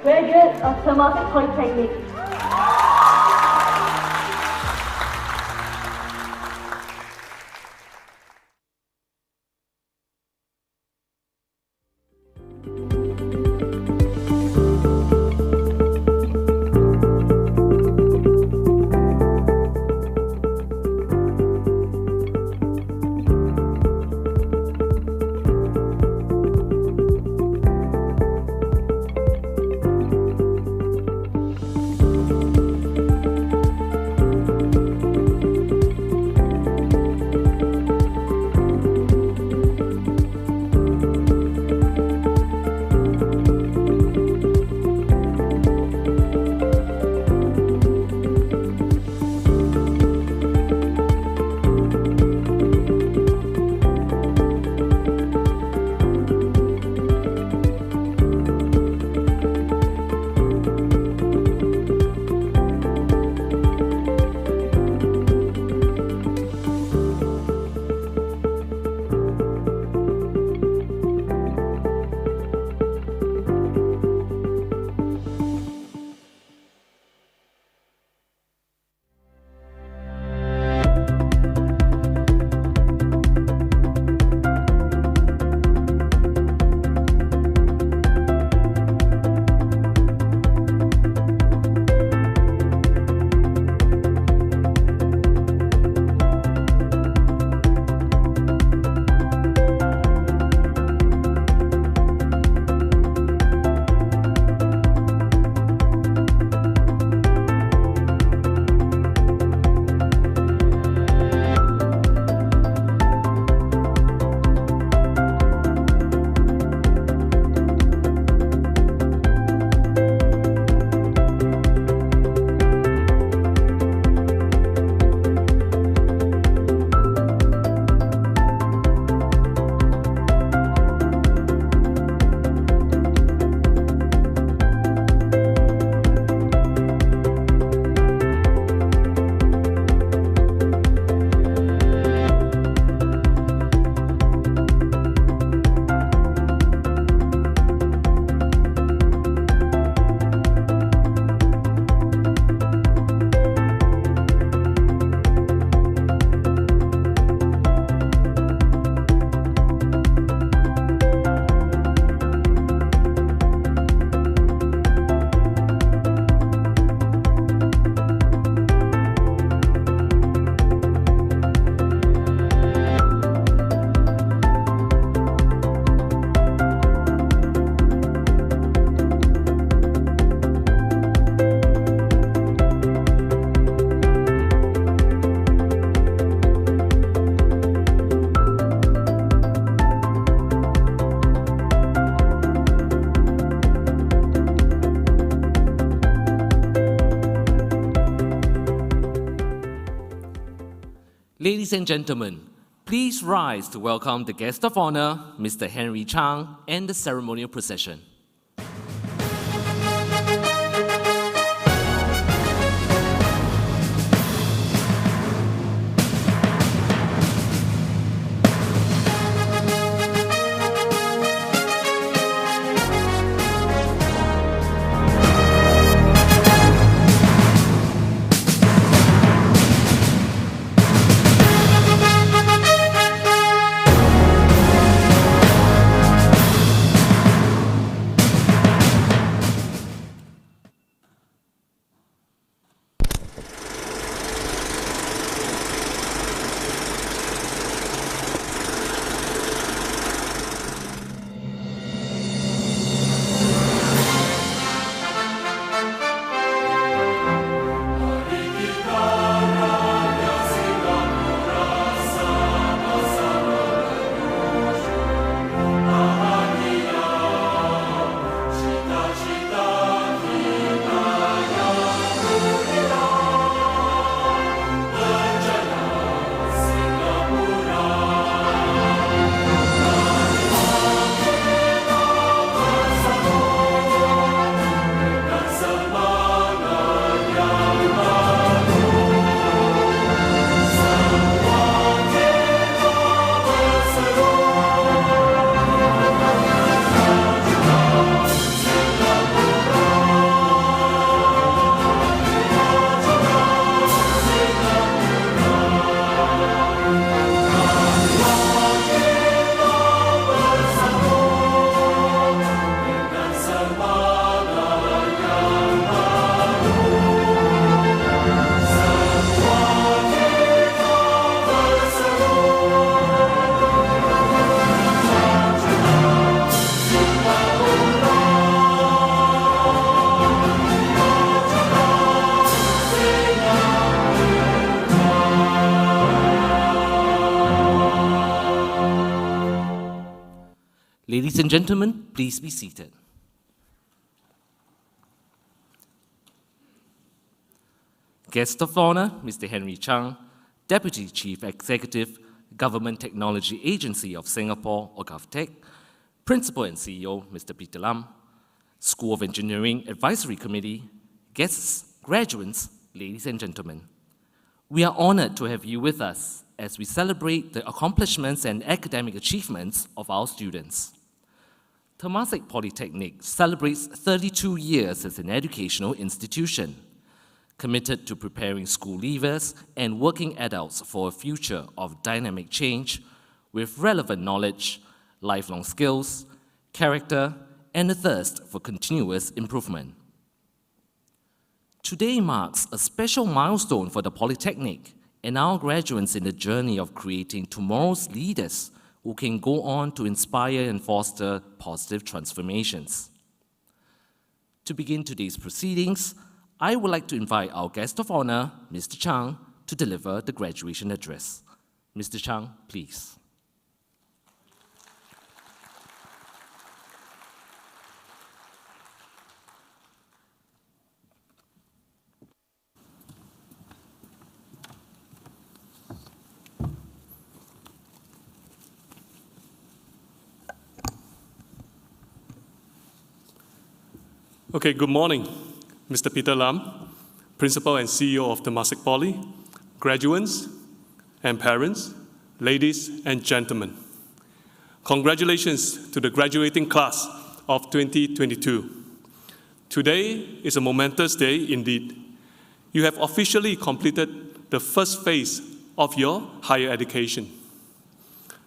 graduates of Temasek Polytechnic. Ladies and gentlemen, please rise to welcome the guest of honor, Mr. Henry Chang, and the ceremonial procession. Ladies and gentlemen, please be seated. Guest of honor, Mr. Henry Chang, Deputy Chief Executive, Government Technology Agency of Singapore, or GovTech, Principal and CEO, Mr. Peter Lam, School of Engineering Advisory Committee, guests, graduates, ladies and gentlemen. We are honored to have you with us as we celebrate the accomplishments and academic achievements of our students. Temasek Polytechnic celebrates 32 years as an educational institution, committed to preparing school leavers and working adults for a future of dynamic change with relevant knowledge, lifelong skills, character, and a thirst for continuous improvement. Today marks a special milestone for the Polytechnic and our graduates in the journey of creating tomorrow's leaders who can go on to inspire and foster positive transformations. To begin today's proceedings, I would like to invite our guest of honor, Mr. Chang, to deliver the graduation address. Mr. Chang, please. Okay, good morning, Mr. Peter Lam, Principal and CEO of Temasek Poly, graduates and parents, ladies and gentlemen. Congratulations to the graduating class of 2022. Today is a momentous day indeed. You have officially completed the first phase of your higher education.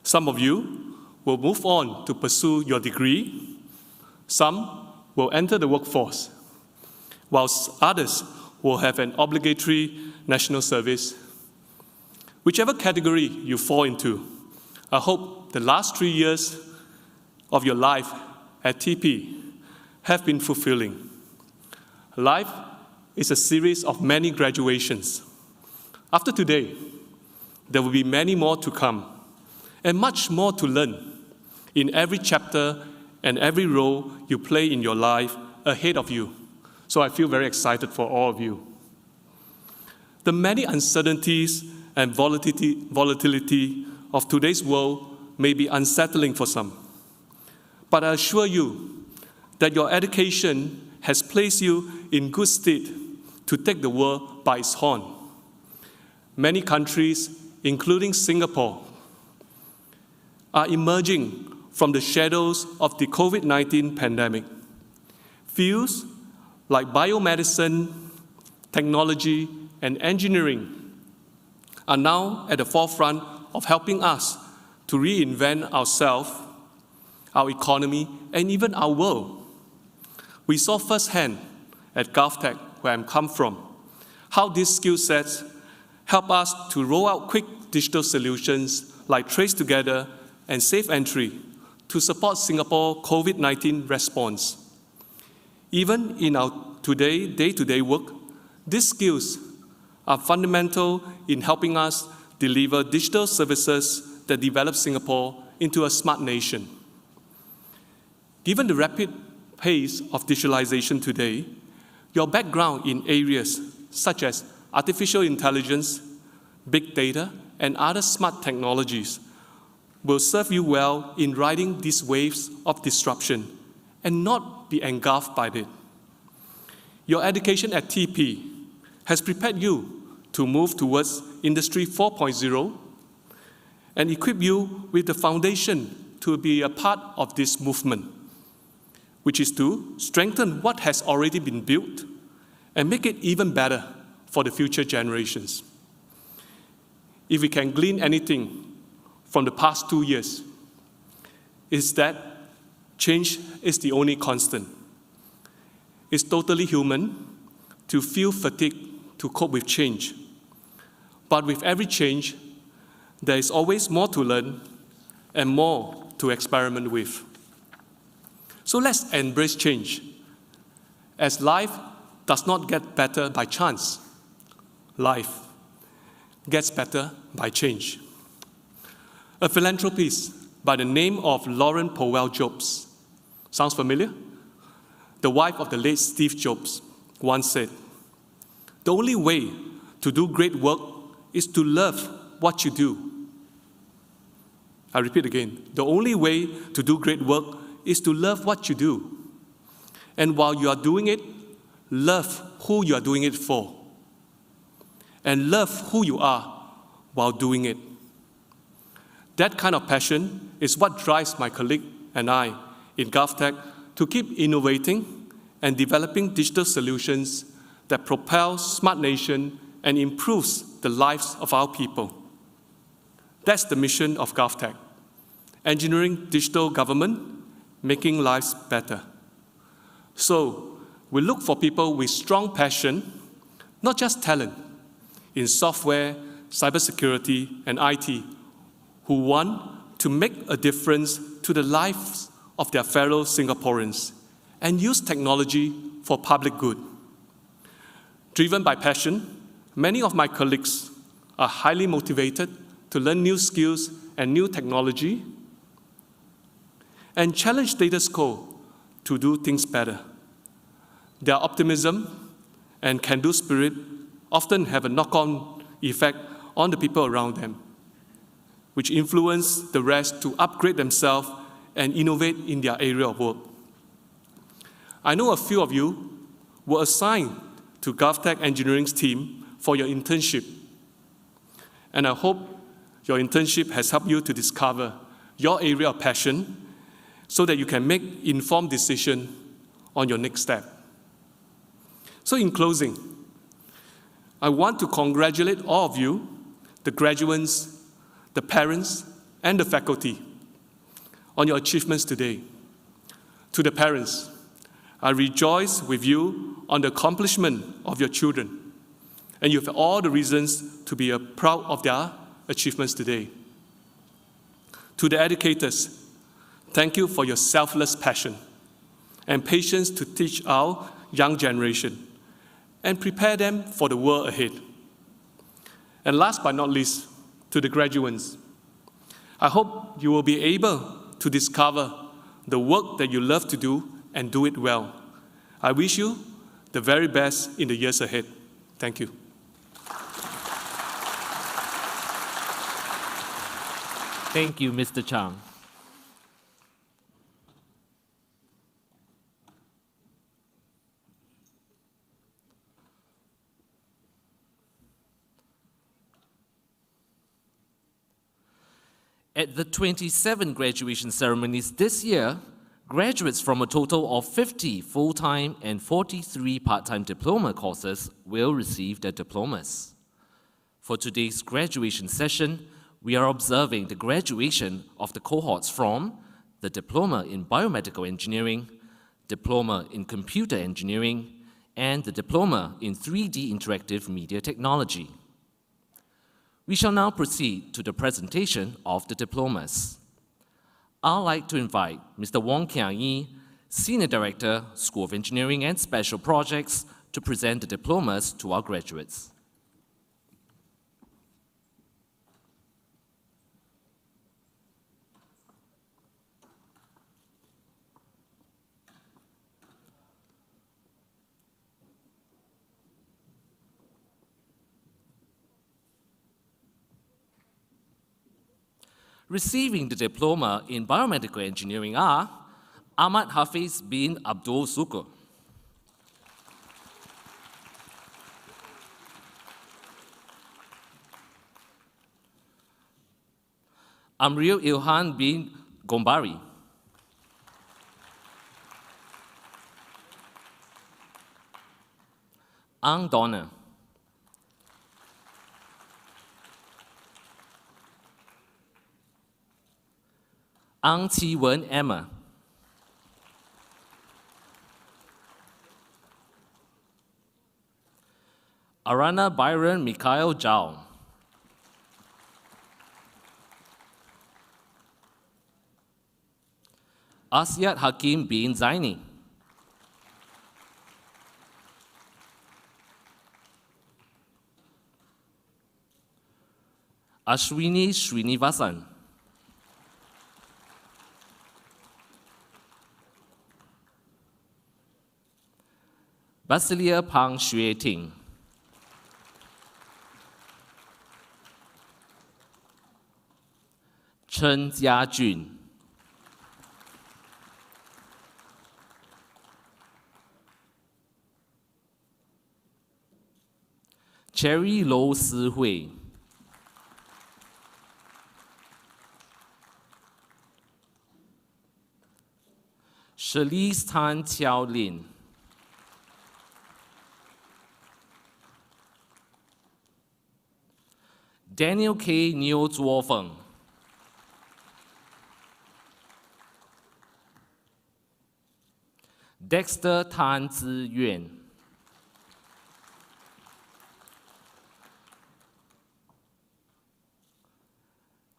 Some of you will move on to pursue your degree. Some will enter the workforce, whilst others will have an obligatory national service. Whichever category you fall into, I hope the last 3 years of your life at TP have been fulfilling. Life is a series of many graduations. After today, there will be many more to come, and much more to learn in every chapter and every role you play in your life ahead of you. So I feel very excited for all of you. The many uncertainties and volatility of today's world may be unsettling for some, but I assure you that your education has placed you in good stead to take the world by its horn. Many countries, including Singapore, are emerging from the shadows of the COVID-19 pandemic. Fields like biomedicine, technology, and engineering are now at the forefront of helping us to reinvent ourselves, our economy, and even our world. We saw firsthand at GovTech, where I come from, how these skill sets help us to roll out quick digital solutions like Trace Together and Safe Entry to support Singapore's COVID-19 response. Even in our day-to-day work, these skills are fundamental in helping us deliver digital services that develop Singapore into a smart nation. Given the rapid pace of digitalization today, your background in areas such as artificial intelligence, big data, and other smart technologies will serve you well in riding these waves of disruption and not be engulfed by it. Your education at TP has prepared you to move towards Industry 4.0 and equip you with the foundation to be a part of this movement, which is to strengthen what has already been built and make it even better for the future generations. If we can glean anything from the past 2 years, is that change is the only constant. It's totally human to feel fatigue to cope with change. But with every change, there is always more to learn and more to experiment with. So let's embrace change, as life does not get better by chance. Life gets better by change. A philanthropist by the name of Lauren Powell Jobs. Sounds familiar? The wife of the late Steve Jobs once said, "The only way to do great work is to love what you do." I repeat again, the only way to do great work is to love what you do. And while you are doing it, love who you are doing it for. And love who you are while doing it. That kind of passion is what drives my colleague and I in GovTech to keep innovating and developing digital solutions that propel smart nation and improves the lives of our people. That's the mission of GovTech, engineering digital government, making lives better. So, we look for people with strong passion, not just talent, in software, cybersecurity, and IT, who want to make a difference to the lives of their fellow Singaporeans and use technology for public good. Driven by passion, many of my colleagues are highly motivated to learn new skills and new technology and challenge status quo to do things better. Their optimism and can-do spirit often have a knock-on effect on the people around them, which influence the rest to upgrade themselves and innovate in their area of work. I know a few of you were assigned to GovTech Engineering's team for your internship, and I hope your internship has helped you to discover your area of passion so that you can make informed decisions on your next step. So in closing, I want to congratulate all of you, the graduates, the parents, and the faculty, on your achievements today. To the parents, I rejoice with you on the accomplishment of your children, and you have all the reasons to be proud of their achievements today. To the educators, thank you for your selfless passion and patience to teach our young generation and prepare them for the world ahead. And last but not least, to the graduates, I hope you will be able to discover the work that you love to do and do it well. I wish you the very best in the years ahead. Thank you. Thank you, Mr. Chang. At the 27 graduation ceremonies this year, graduates from a total of 50 full-time and 43 part-time diploma courses will receive their diplomas. For today's graduation session, we are observing the graduation of the cohorts from the Diploma in Biomedical Engineering, Diploma in Computer Engineering, and the Diploma in 3D Interactive Media Technology. We shall now proceed to the presentation of the diplomas. I'd like to invite Mr. Wong Kiang Yi, Senior Director, School of Engineering and Special Projects, to present the diplomas to our graduates. Receiving the Diploma in Biomedical Engineering are Ahmad Hafiz bin Abdul Sukur, Amril Ilhan bin Gombari, Ang Donna, Ang Chi Wen Emma, Arana Byron Mikhail Zhao, Asyad Hakim bin Zaini, Ashwini Srinivasan, Basilia Pang Xue Ting, Chen Jiajun, Cherry Lo Si-hui, Shalise Tan Chiao Lin, Daniel K. Neo Zuo Feng, Dexter Tan Zi Yuan,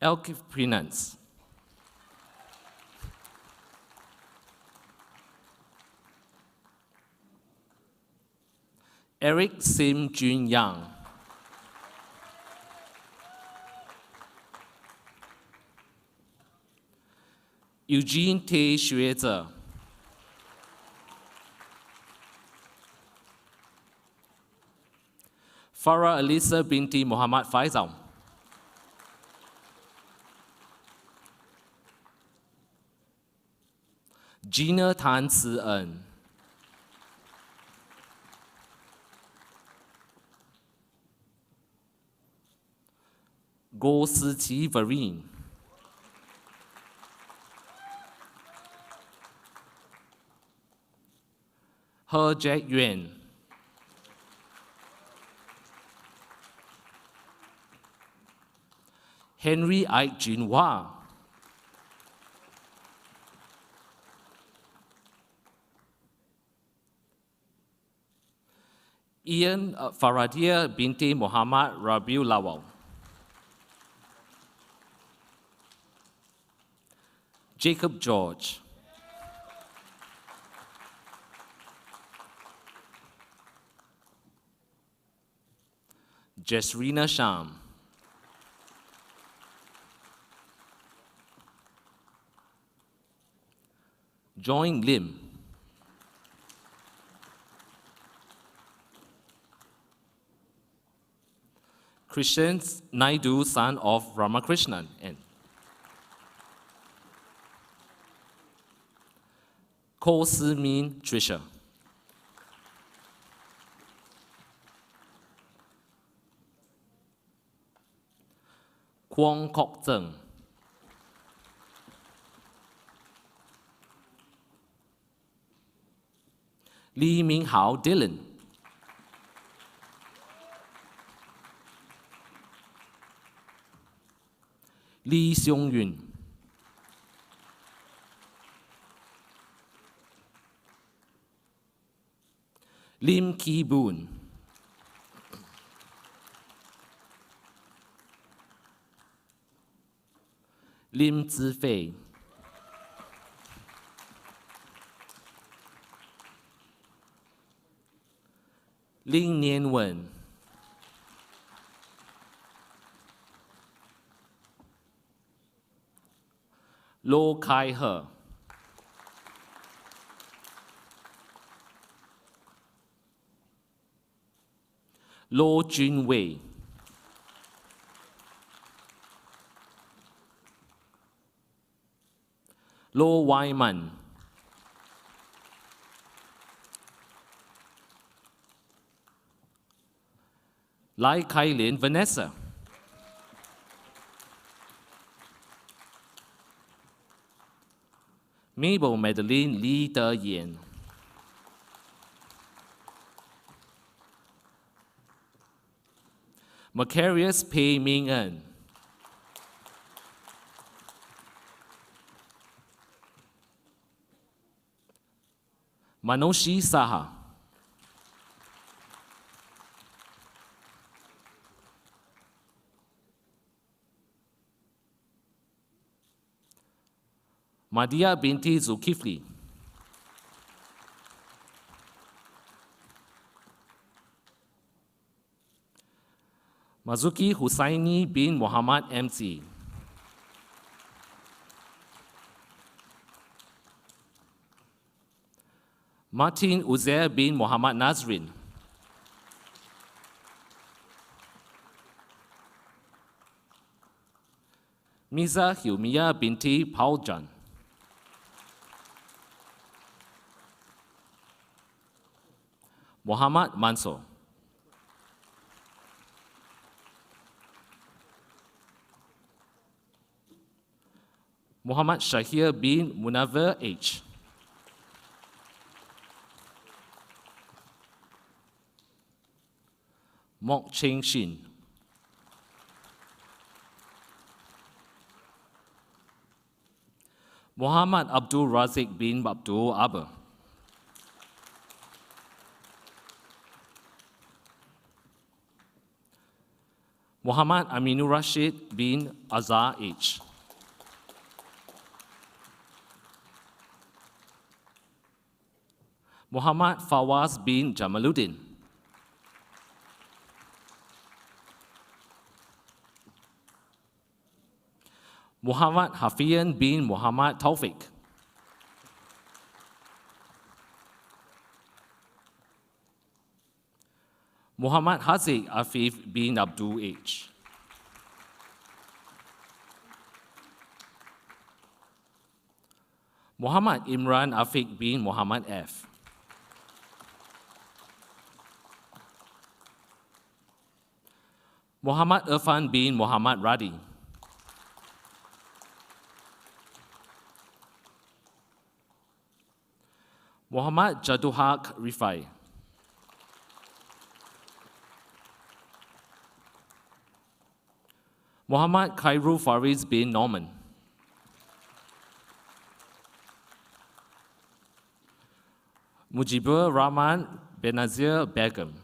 Elkif Prinance, Eric Sim Jun Yang, Eugene T. Xueze, Farah Alisa binti Muhammad Faisal, Gina Tan Si-en, Guo Si-qi Vereen, He Jack Yuan, Henry Ike Junhua, Ian Faradia binti Muhammad Rabiul Lawal, Jacob George, Jesrina Sham, Join Lim, Christian Naidu, son of Ramakrishnan, and Ko Si-min Trisha, Kwong Kok Zeng, Lee Min Hao Dylan, Lee Seong Yun, Lim Ki Boon, Lim Zifei, Lin Nian Wen, Lo Kai He, Lo Jun Wei, Lo Wyman, Lai Kai Lin Vanessa, Mabel Madeline Li De Yan, Macarius Pei Ming En, Manoshi Saha, Madia binti Zulkifli, Mazuki Hussaini bin Muhammad MC, Martin Uzair bin Muhammad Nazrin, Miza Hilmiya binti Pauljan, Muhammad Mansour, Muhammad Shahir bin Munawar H, Mok Cheng Shin, Muhammad Abdul Razik bin Abdul Aber, Muhammad Aminur Rashid bin Azhar H, Muhammad Fawaz bin Jamaluddin, Muhammad Hafian bin Muhammad Taufik, Muhammad Haziq Afif bin Abdul H, Muhammad Imran Afiq bin Muhammad F, Muhammad Irfan bin Muhammad Radi, Muhammad Jaduhak Rifai, Muhammad Khairul Fariz bin Norman, Mujibur Rahman Benazir Begum,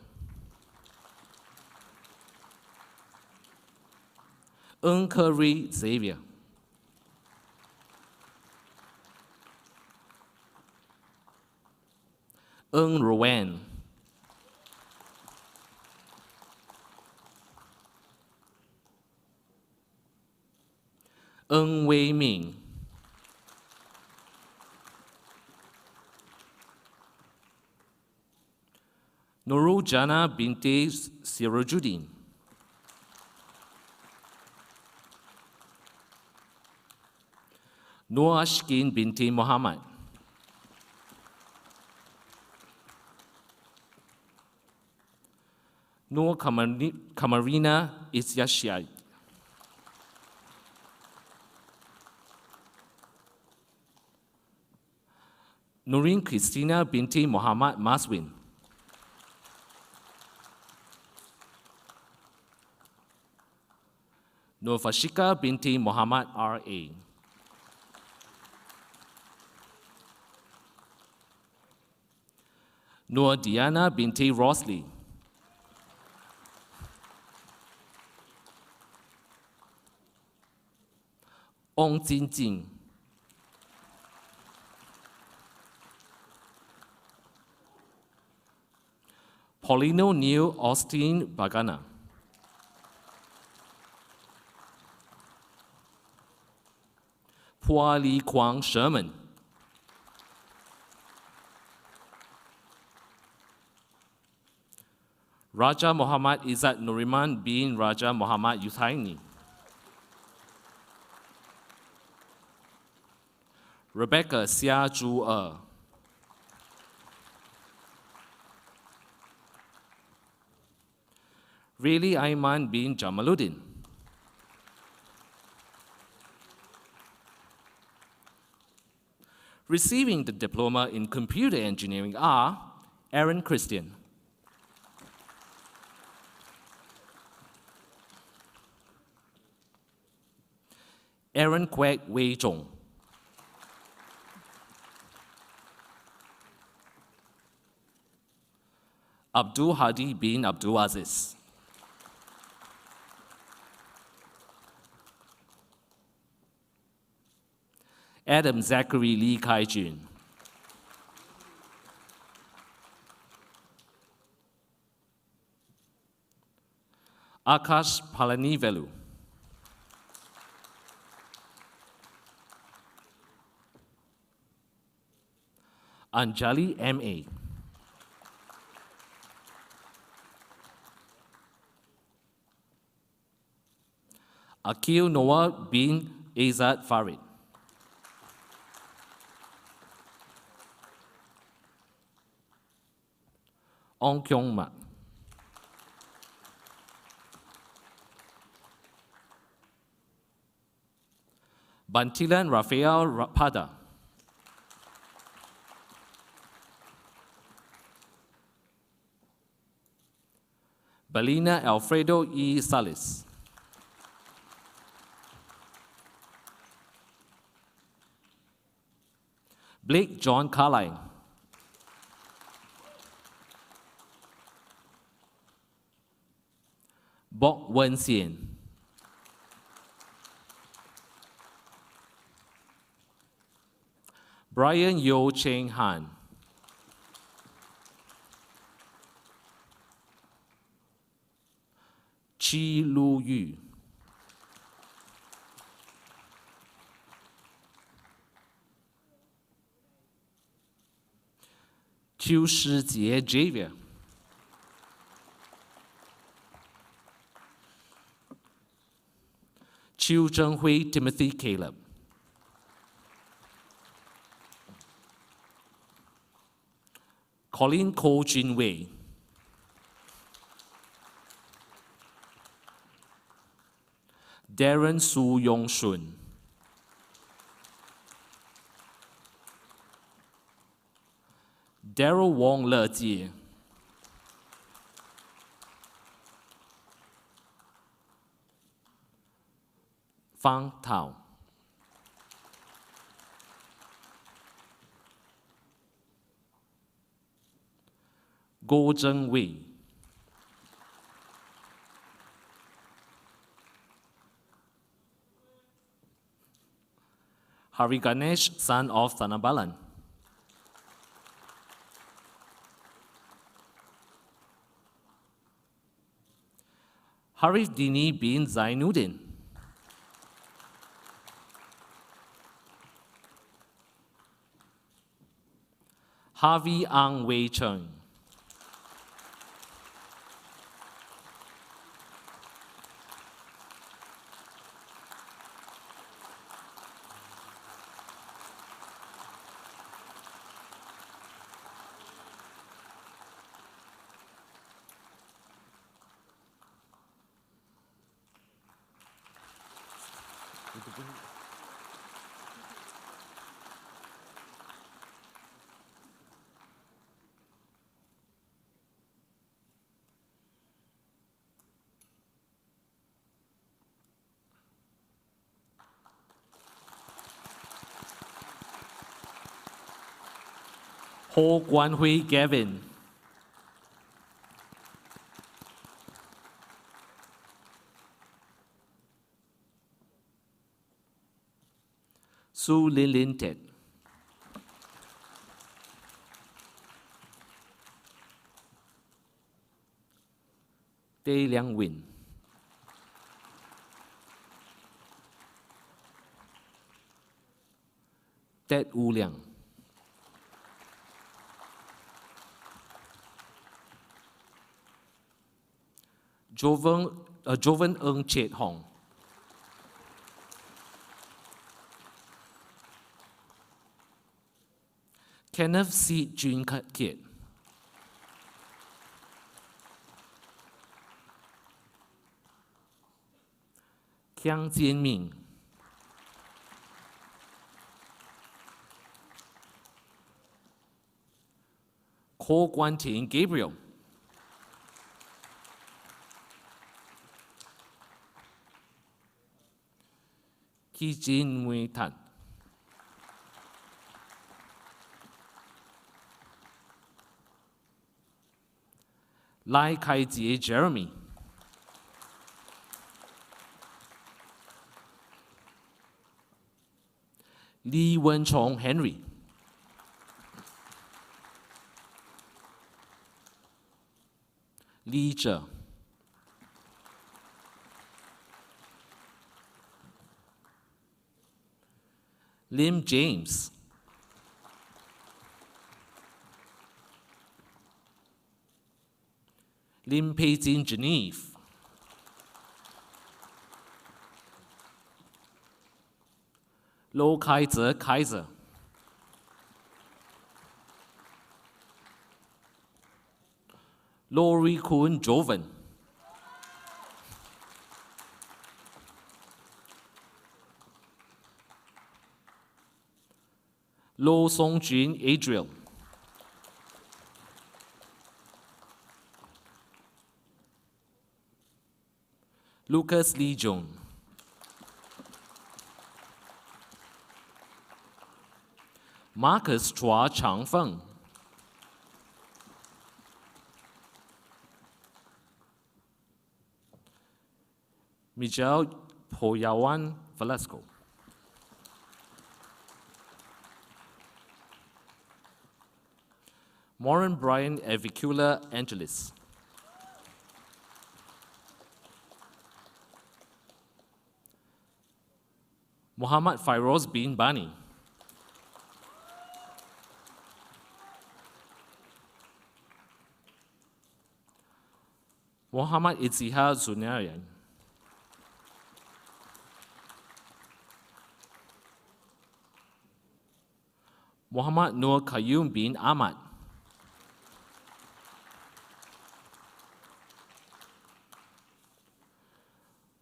Keri Xavier, Rowan, Wei Ming, Nurul Jana binti Sirajuddin, Nur Ashkin binti Muhammad, Nur Kamarina Isyashiyat, Nurin Christina binti Muhammad Maswin, Nur Fashika binti Muhammad R.A., Nur Diana binti Rosley, Ong Jinjing, Paulino Neil Austin Bagana, Pua Li Kwang Sherman, Raja Muhammad Izzat Nuriman bin Raja Muhammad Yuthaini, Rebecca Xia Zhu Really Ayman bin Jamaluddin, receiving the diploma in computer engineering are Aaron Christian, Aaron Kwek Wei Zhong, Abdul Hadi bin Abdul Aziz, Adam Zachary Lee Kai-jun, Akash Palanivelu, Anjali M.A. Akil Noah bin Azad Farid. Ong Kyong Mak. Bantilan Rafael Pada. Belina Alfredo E. Salis. Blake John Carlyle. Bok Wen Xian. Brian Yo Cheng Han. Chi Lu Yu. Qiu Shijie Javier. Qiu Zhenghui Timothy Caleb. Colin Ko Jin Wei. Darren Su Yong Shun. Daryl Wong Le Jie. Fang Tao. Go Zheng Wei. Hari Ganesh, son of Thanabalan. Harif Dini bin Zainuddin. Harvey Ang Wei Cheng. Ho Guan Hui Gavin. Su Lin Lin Ted. Tei Liang Win. Ted Wu Liang. Jovan Ng Chet Hong. Kenneth C. Jun Kiet. Kiang Jian Ming. Ko Guan Ting Gabriel. Ki Jin Mui Tan. Lai Kai Jie Jeremy. Li Wen Chong Henry. Li Zhe. Lim James. Lim Peijin Genevieve, Lo Kaiser Kaiser, Lori Kuhn Joven, Lo Songjin Adriel, Lucas Lee Jung, Marcus Chua Changfeng, Miguel Poyawan Velasco, Moran Brian Avicula Angelis, Muhammad Fairoz bin Bani, Muhammad Itzihar Zunarian, Muhammad Nur Qayyum bin Ahmad,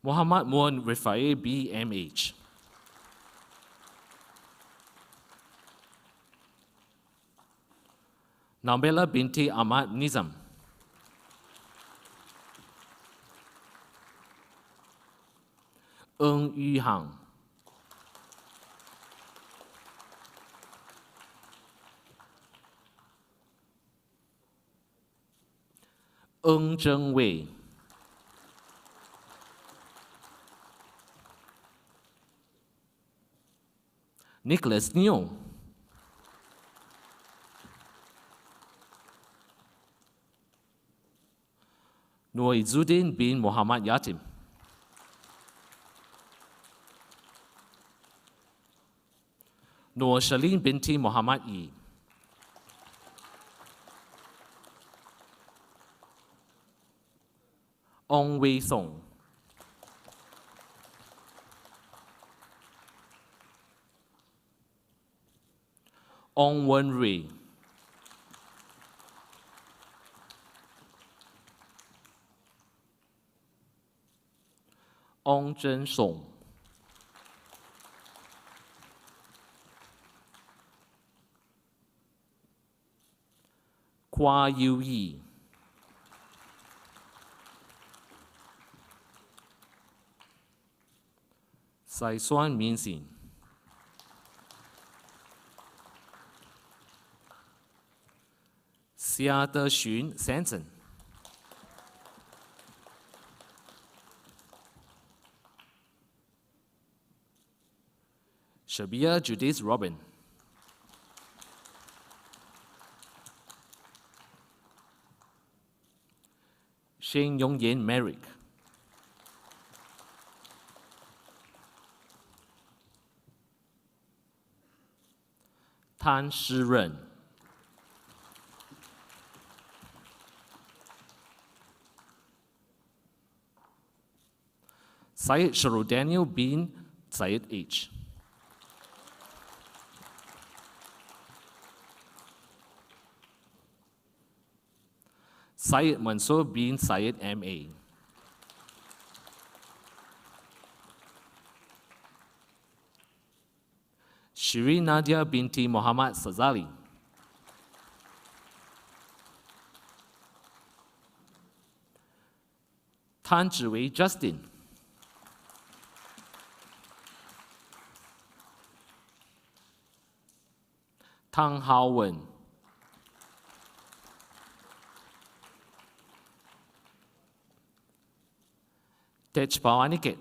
Muhammad Muan Rifai BMH, Nabila binti Ahmad Nizam, Ng Yu Hang, Ng Zheng Wei, Nicholas Neo, Nur Izzuddin bin Muhammad Yatim, Nur Shalin binti Muhammad Yi, Ong Wei Song, Ong Wen Rui, Ong Zhen Song, Kwa Yu Yi, Sai Suan Min Xin, Xia De Xun Sanson, Shabia Judith Robin, Shane Yongyan Merrick, Tan Shiren, Syed Sharudaniel bin Syed H, Syed Mansour bin Syed M.A., Shirin Nadia binti Muhammad Sazali, Tan Zhiwei Justin, Tang Hao Wen, Tejpal Aniket,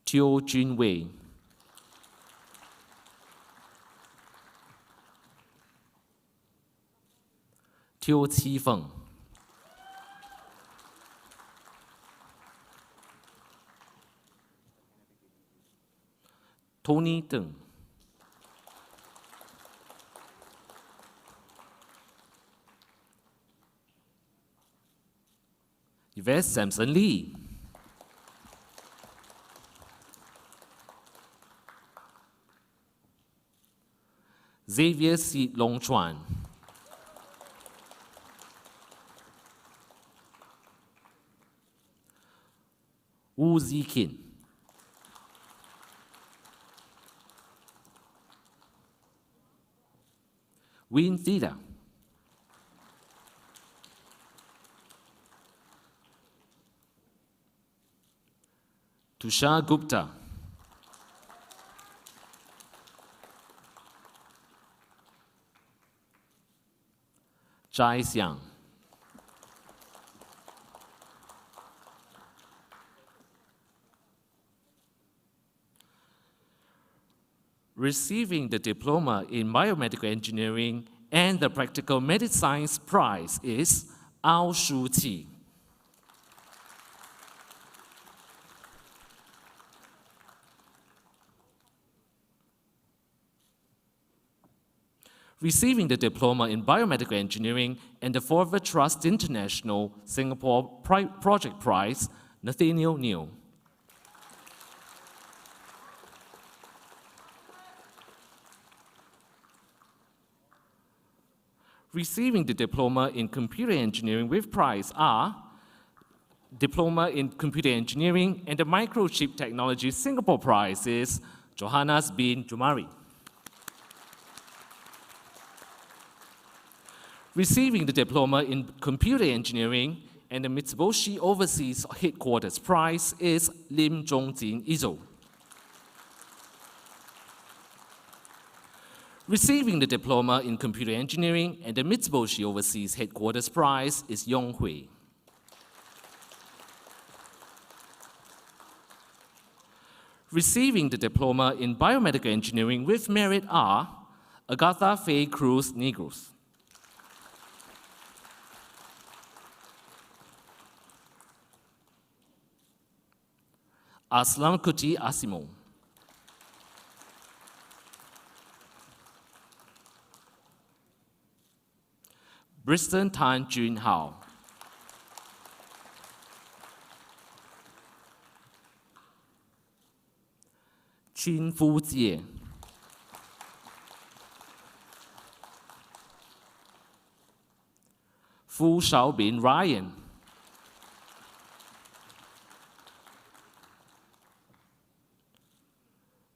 Teo Junwei, Teo Qifeng, Tony Deng, Yvette Sampson Lee. Xavier C. Long Chuan. Wu Zikin. Win Theta. Tushar Gupta. Chai Xiang. Receiving the Diploma in Biomedical Engineering and the Practical Medicine Prize is Ao Shu Qi. Receiving the Diploma in Biomedical Engineering and the Forever Trust International Singapore Project Prize, Nathaniel Neal. Receiving the Diploma in Computer Engineering with prize are Diploma in Computer Engineering and the Microchip Technology Singapore Prize is Johannes bin Jumari. Receiving the Diploma in Computer Engineering and the Mitsubishi Overseas Headquarters Prize is Lim Zhongjin Izo. Receiving the Diploma in Computer Engineering and the Mitsubishi Overseas Headquarters Prize is Yong Hui. Receiving the Diploma in Biomedical Engineering with merit are Agatha Faye Cruz Negros. Aslam Kuti Asimo. Briston Tan Jun Hao. Qin Fu Jie. Fu Shaobin Ryan.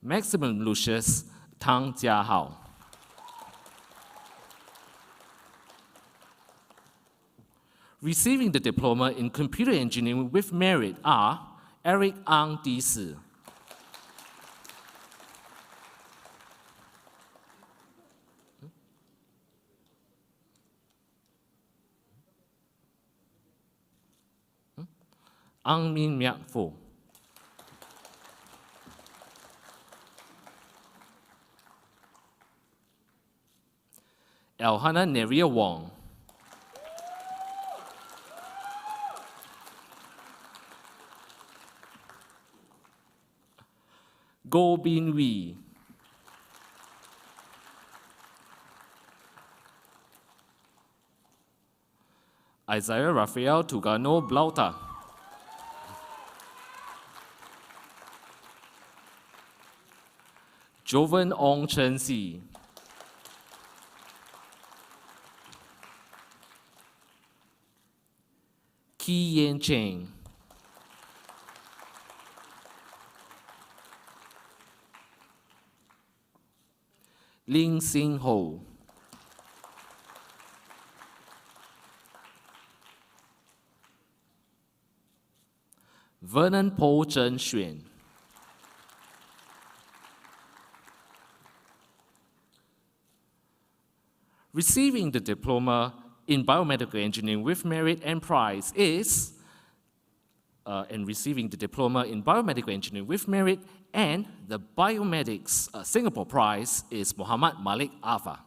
Maximum Lucius Tang Jiahao. Receiving the Diploma in Computer Engineering with merit are Eric Ang Di Si. Ang Min Miak Fu. Elhana Neria Wong. Go Bin Wee. Isaiah Rafael Tugano Blauta. Jovan Ong Chen Si. Ki Yen Cheng. Ling Sing Ho. Vernon Po Zhen Xuan. Receiving the Diploma in Biomedical Engineering with merit and prize is, and receiving the Diploma in Biomedical Engineering with merit and the Biomedics Singapore Prize is Muhammad Malik Afa.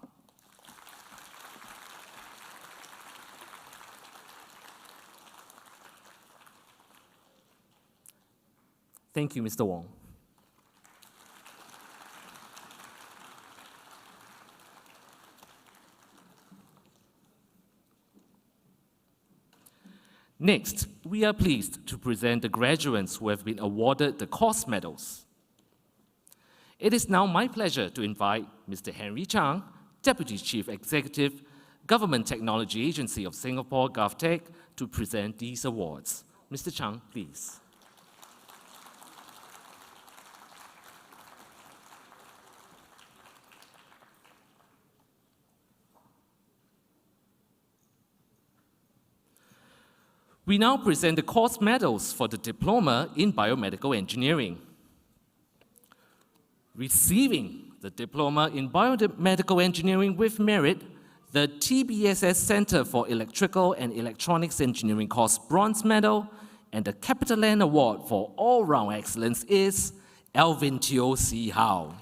Thank you, Mr. Wong. Next, we are pleased to present the graduates who have been awarded the course medals. It is now my pleasure to invite Mr. Henry Chang, Deputy Chief Executive, Government Technology Agency of Singapore, GovTech, to present these awards. Mr. Chang, please. We now present the course medals for the Diploma in Biomedical Engineering. Receiving the Diploma in Biomedical Engineering with merit, the TBSS Center for Electrical and Electronics Engineering course Bronze Medal and the CapitaLand Award for All-Round Excellence is Alvin Teo Si Hao.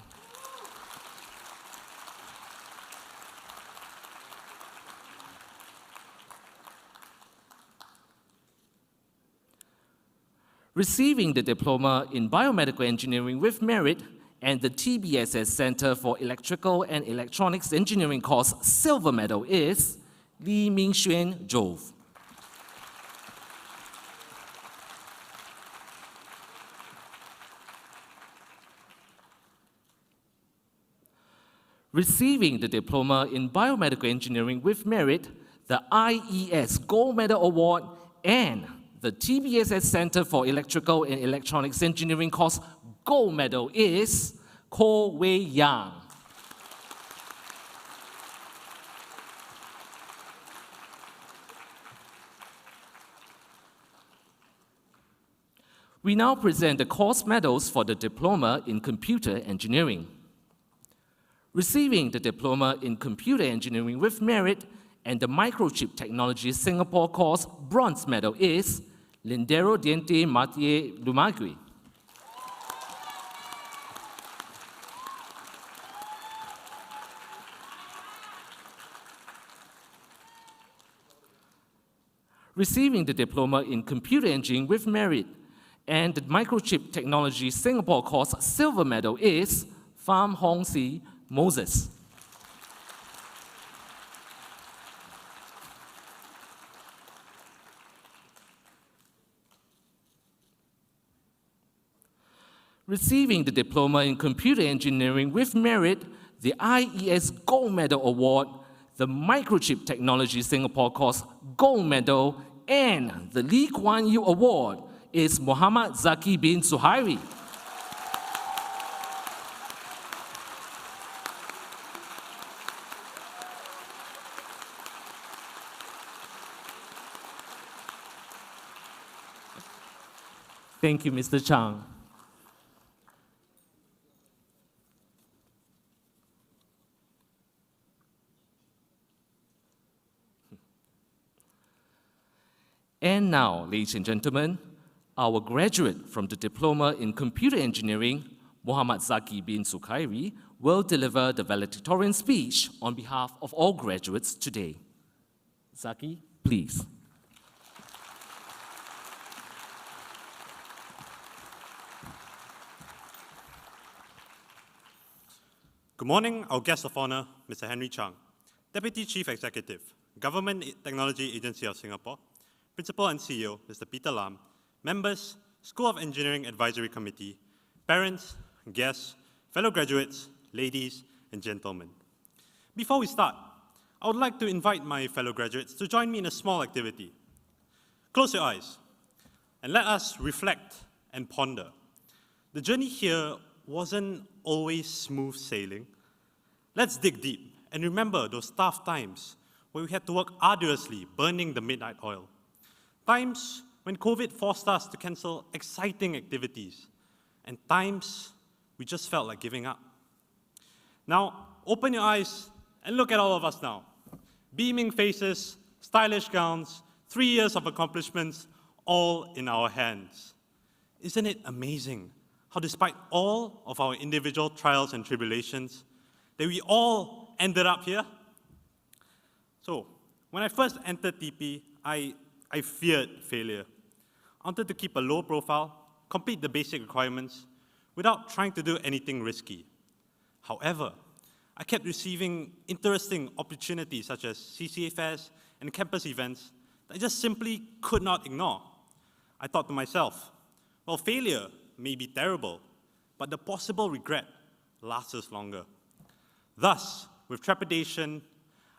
Receiving the Diploma in Biomedical Engineering with merit and the TBSS Center for Electrical and Electronics Engineering course Silver Medal is Lee Ming-Xuan Jove. Receiving the Diploma in Biomedical Engineering with merit, the IES Gold Medal Award and the TBSS Center for Electrical and Electronics Engineering course Gold Medal is Ko Wei Yang. We now present the course medals for the Diploma in Computer Engineering. Receiving the Diploma in Computer Engineering with merit and the Microchip Technology Singapore course Bronze Medal is Lindero Diente Mathieu Lumagui. Receiving the Diploma in Computer Engineering with merit and the Microchip Technology Singapore course Silver Medal is Pham Hong Si Moses. Receiving the Diploma in Computer Engineering with merit, the IES Gold Medal Award, the Microchip Technology Singapore course Gold Medal, and the Lee Kuan Yew Award is Muhammad Zaki bin Suhairi. Thank you, Mr. Chang. And now, ladies and gentlemen, our graduate from the Diploma in Computer Engineering, Muhammad Zaki bin Suhairi, will deliver the valedictorian speech on behalf of all graduates today. Zaki, please. Good morning, our guest of honor, Mr. Henry Chang, Deputy Chief Executive, Government Technology Agency of Singapore, Principal and CEO, Mr. Peter Lam, members, School of Engineering Advisory Committee, parents, guests, fellow graduates, ladies and gentlemen. Before we start, I would like to invite my fellow graduates to join me in a small activity. Close your eyes and let us reflect and ponder. The journey here wasn't always smooth sailing. Let's dig deep and remember those tough times where we had to work arduously burning the midnight oil. Times when COVID forced us to cancel exciting activities, and times we just felt like giving up. Now, open your eyes and look at all of us now. Beaming faces, stylish gowns, 3 years of accomplishments, all in our hands. Isn't it amazing how despite all of our individual trials and tribulations, that we all ended up here? So, when I first entered TP, I feared failure. I wanted to keep a low profile, complete the basic requirements, without trying to do anything risky. However, I kept receiving interesting opportunities such as CCA fairs and campus events that I just simply could not ignore. I thought to myself, well, failure may be terrible, but the possible regret lasts us longer. Thus, with trepidation,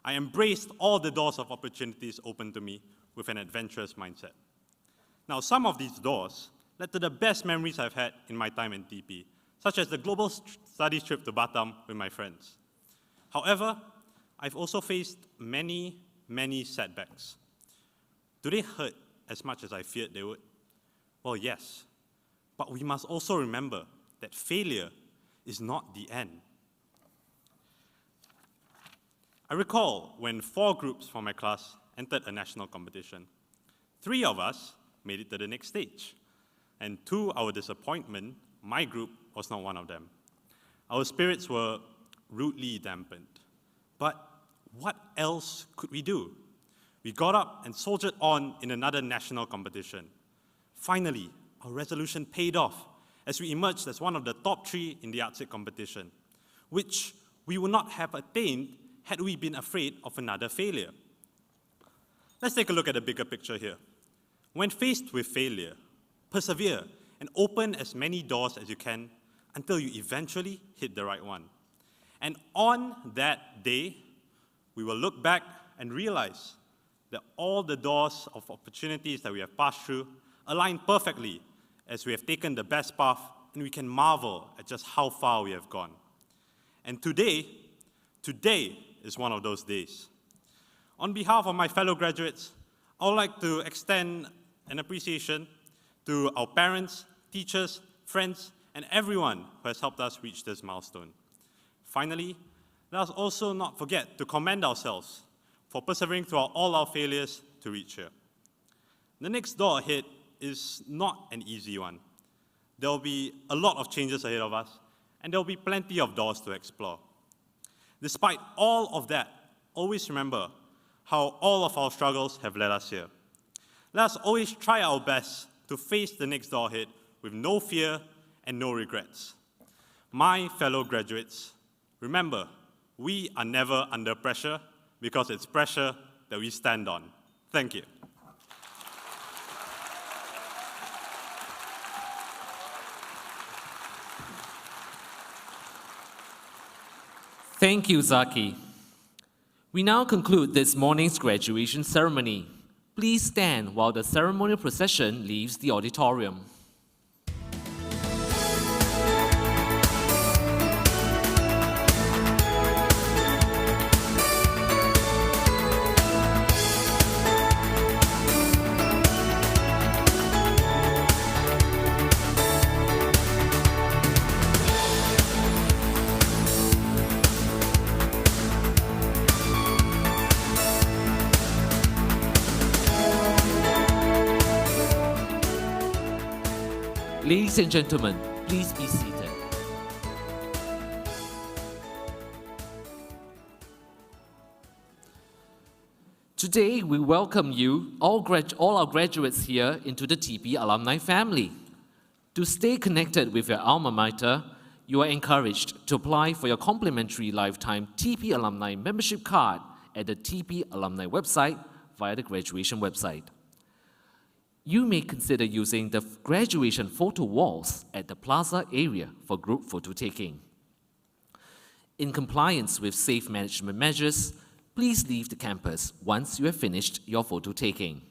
I embraced all the doors of opportunities open to me with an adventurous mindset. Now, some of these doors led to the best memories I've had in my time in TP, such as the global studies trip to Batam with my friends. However, I've also faced many, many setbacks. Do they hurt as much as I feared they would? Well, yes, but we must also remember that failure is not the end. I recall when 4 groups from my class entered a national competition. 3 of us made it to the next stage, and to our disappointment, my group was not one of them. Our spirits were rudely dampened. But what else could we do? We got up and soldiered on in another national competition. Finally, our resolution paid off as we emerged as one of the top 3 in the ARTSIC competition, which we would not have attained had we been afraid of another failure. Let's take a look at the bigger picture here. When faced with failure, persevere and open as many doors as you can until you eventually hit the right one. And on that day, we will look back and realize that all the doors of opportunities that we have passed through align perfectly as we have taken the best path, and we can marvel at just how far we have gone. And today is one of those days. On behalf of my fellow graduates, I would like to extend an appreciation to our parents, teachers, friends, and everyone who has helped us reach this milestone. Finally, let us also not forget to commend ourselves for persevering through all our failures to reach here. The next door ahead is not an easy one. There will be a lot of changes ahead of us, and there will be plenty of doors to explore. Despite all of that, always remember how all of our struggles have led us here. Let us always try our best to face the next door ahead with no fear and no regrets. My fellow graduates, remember, we are never under pressure because it's pressure that we stand on. Thank you. Thank you, Zaki. We now conclude this morning's graduation ceremony. Please stand while the ceremonial procession leaves the auditorium. Ladies and gentlemen, please be seated. Today, we welcome you, all our graduates here, into the TP alumni family. To stay connected with your alma mater, you are encouraged to apply for your complimentary lifetime TP alumni membership card at the TP alumni website via the graduation website. You may consider using the graduation photo walls at the plaza area for group photo taking. In compliance with safe management measures, please leave the campus once you have finished your photo taking.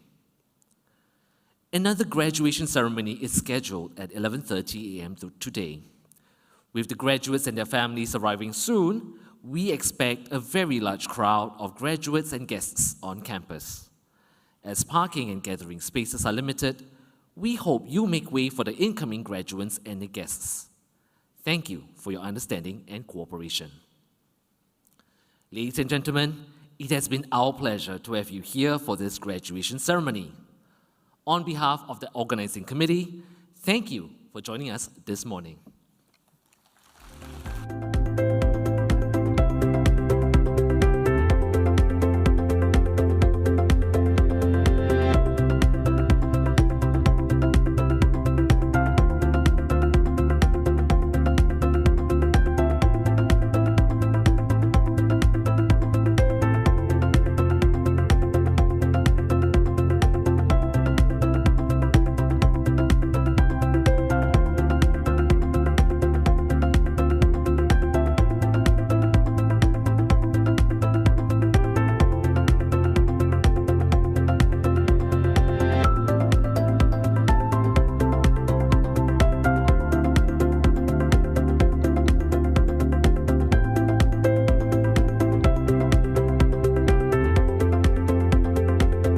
Another graduation ceremony is scheduled at 11:30 a.m. today. With the graduates and their families arriving soon, we expect a very large crowd of graduates and guests on campus. As parking and gathering spaces are limited, we hope you make way for the incoming graduates and the guests. Thank you for your understanding and cooperation. Ladies and gentlemen, it has been our pleasure to have you here for this graduation ceremony. On behalf of the organizing committee, thank you for joining us this morning.